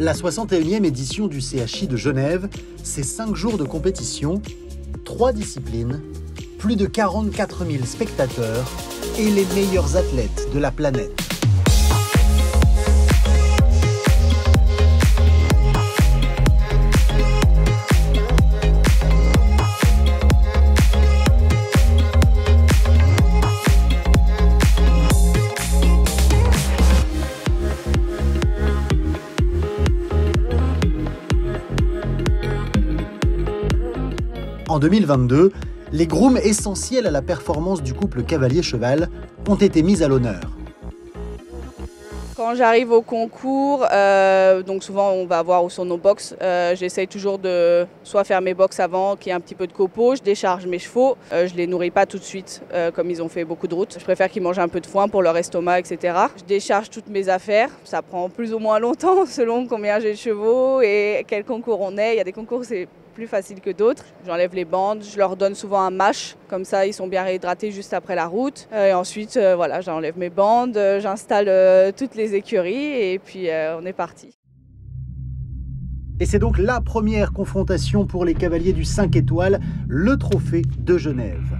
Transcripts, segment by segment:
La 61e édition du CHI de Genève, c'est 5 jours de compétition, 3 disciplines, plus de 44 000 spectateurs et les meilleurs athlètes de la planète. En 2022, les grooms essentiels à la performance du couple cavalier-cheval ont été mis à l'honneur. Quand j'arrive au concours, donc souvent on va voir où sont nos box. J'essaye toujours de soit faire mes box avant, qu'il y ait un petit peu de copeaux, je décharge mes chevaux. Je les nourris pas tout de suite, comme ils ont fait beaucoup de routes. Je préfère qu'ils mangent un peu de foin pour leur estomac, etc. Je décharge toutes mes affaires. Ça prend plus ou moins longtemps selon combien j'ai de chevaux et quel concours on est. Il y a des concours c'est plus facile que d'autres. J'enlève les bandes, je leur donne souvent un mash, comme ça ils sont bien réhydratés juste après la route. Et ensuite, voilà, j'enlève mes bandes, j'installe toutes les écuries et puis on est parti. Et c'est donc la première confrontation pour les cavaliers du 5 étoiles, le trophée de Genève.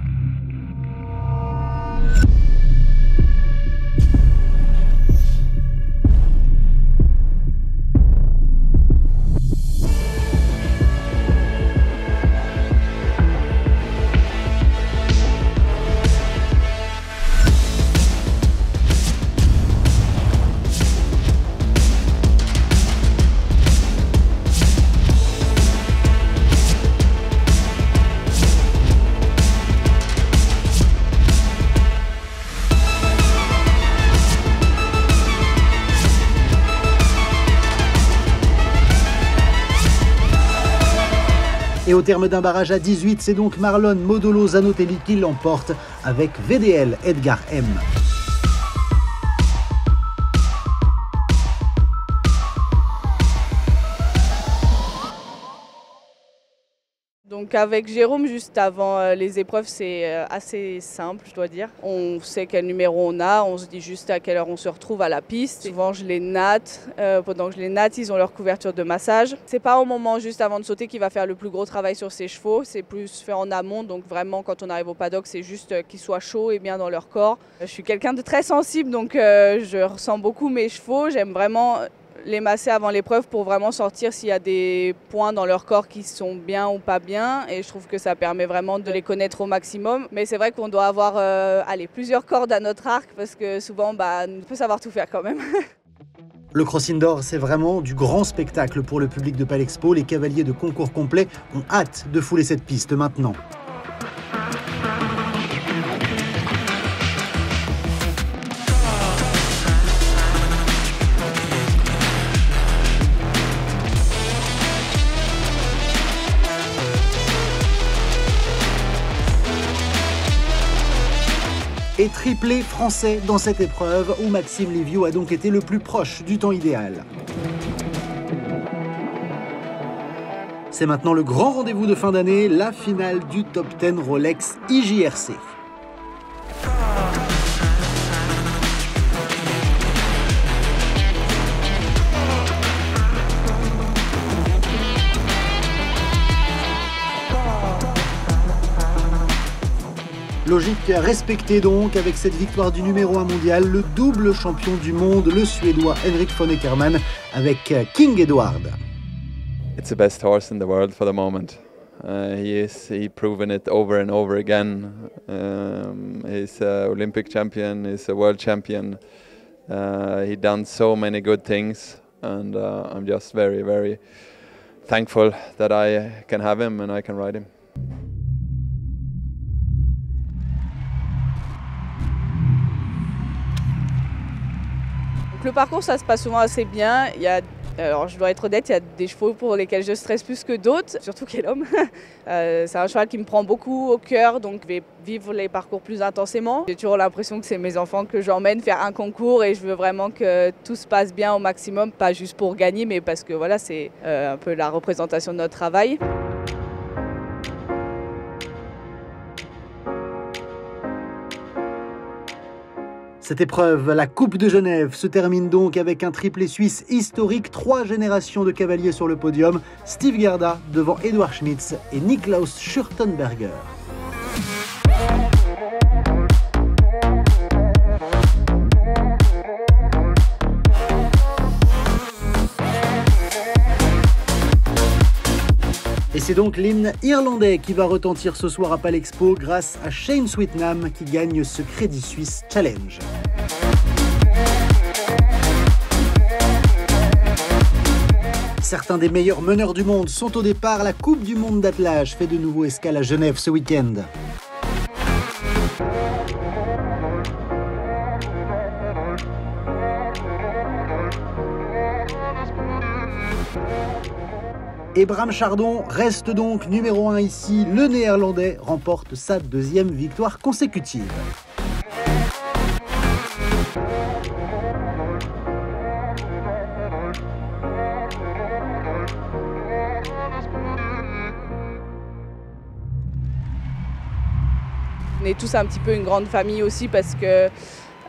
Et au terme d'un barrage à 18, c'est donc Marlon Modolo Zanotelli qui l'emporte avec VDL Edgar M. Donc avec Jérôme, juste avant les épreuves, c'est assez simple, je dois dire. On sait quel numéro on a, on se dit juste à quelle heure on se retrouve à la piste. Souvent je les natte, pendant que je les natte, ils ont leur couverture de massage. C'est pas au moment juste avant de sauter qu'il va faire le plus gros travail sur ses chevaux, c'est plus fait en amont, donc vraiment quand on arrive au paddock, c'est juste qu'ils soient chauds et bien dans leur corps. Je suis quelqu'un de très sensible, donc je ressens beaucoup mes chevaux, j'aime vraiment les masser avant l'épreuve pour vraiment sortir s'il y a des points dans leur corps qui sont bien ou pas bien et je trouve que ça permet vraiment de les connaître au maximum. Mais c'est vrai qu'on doit avoir plusieurs cordes à notre arc parce que souvent on peut savoir tout faire quand même. Le Cross Indoor, c'est vraiment du grand spectacle pour le public de Palexpo. Les cavaliers de concours complet ont hâte de fouler cette piste maintenant. Et triplé français dans cette épreuve où Maxime Léviou a donc été le plus proche du temps idéal. C'est maintenant le grand rendez-vous de fin d'année, la finale du Top 10 Rolex IJRC. Logique respectée donc avec cette victoire du numéro 1 mondial, le double champion du monde, le Suédois Henrik von Eckermann avec King Edward. It's the best horse in the world for the moment. He's proven it over and over again. He's an Olympic champion, he's a world champion. He done so many good things and I'm just very, very thankful that I can have him and I can ride him. Donc le parcours, ça se passe souvent assez bien. Alors je dois être honnête, il y a des chevaux pour lesquels je stresse plus que d'autres, surtout Kellum. C'est un cheval qui me prend beaucoup au cœur, donc je vais vivre les parcours plus intensément. J'ai toujours l'impression que c'est mes enfants que j'emmène faire un concours et je veux vraiment que tout se passe bien au maximum, pas juste pour gagner, mais parce que voilà, c'est un peu la représentation de notre travail. Cette épreuve, la Coupe de Genève, se termine donc avec un triplé suisse historique, 3 générations de cavaliers sur le podium, Steve Gerda devant Eduard Schmitz et Niklaus Schürtenberger. Et c'est donc l'hymne irlandais qui va retentir ce soir à Palexpo grâce à Shane Sweetnam qui gagne ce Crédit Suisse Challenge. Certains des meilleurs meneurs du monde sont au départ. La Coupe du monde d'attelage fait de nouveau escale à Genève ce week-end. Et Bram Chardon reste donc numéro 1 ici. Le Néerlandais remporte sa 2e victoire consécutive. On est tous un petit peu une grande famille aussi parce que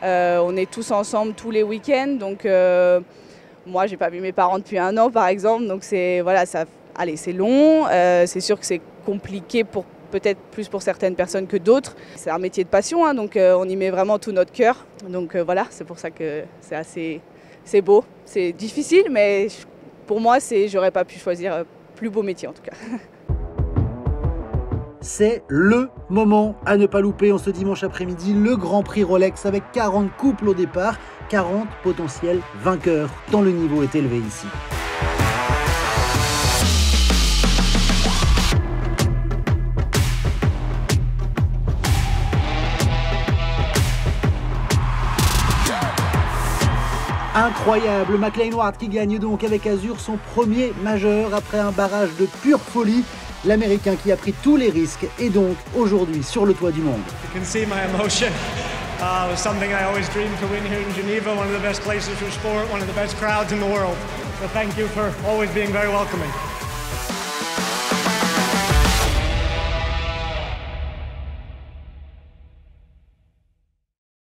on est tous ensemble tous les week-ends. Donc moi, j'ai pas vu mes parents depuis 1 an par exemple. Donc c'est voilà, c'est long. C'est sûr que c'est compliqué peut-être plus pour certaines personnes que d'autres. C'est un métier de passion, hein, donc on y met vraiment tout notre cœur. Donc voilà, c'est pour ça que c'est beau. C'est difficile, mais pour moi, j'aurais pas pu choisir plus beau métier en tout cas. C'est le moment à ne pas louper en ce dimanche après-midi, le Grand Prix Rolex avec 40 couples au départ, 40 potentiels vainqueurs, tant le niveau est élevé ici. Incroyable, McLean Ward qui gagne donc avec Azur son premier majeur après un barrage de pure folie. L'Américain qui a pris tous les risques est donc aujourd'hui sur le toit du monde. You can see my emotion. It was something I always dreamed to win here in Geneva, one of the best places for sport, one of the best crowds in the world. So thank you for always being very welcoming.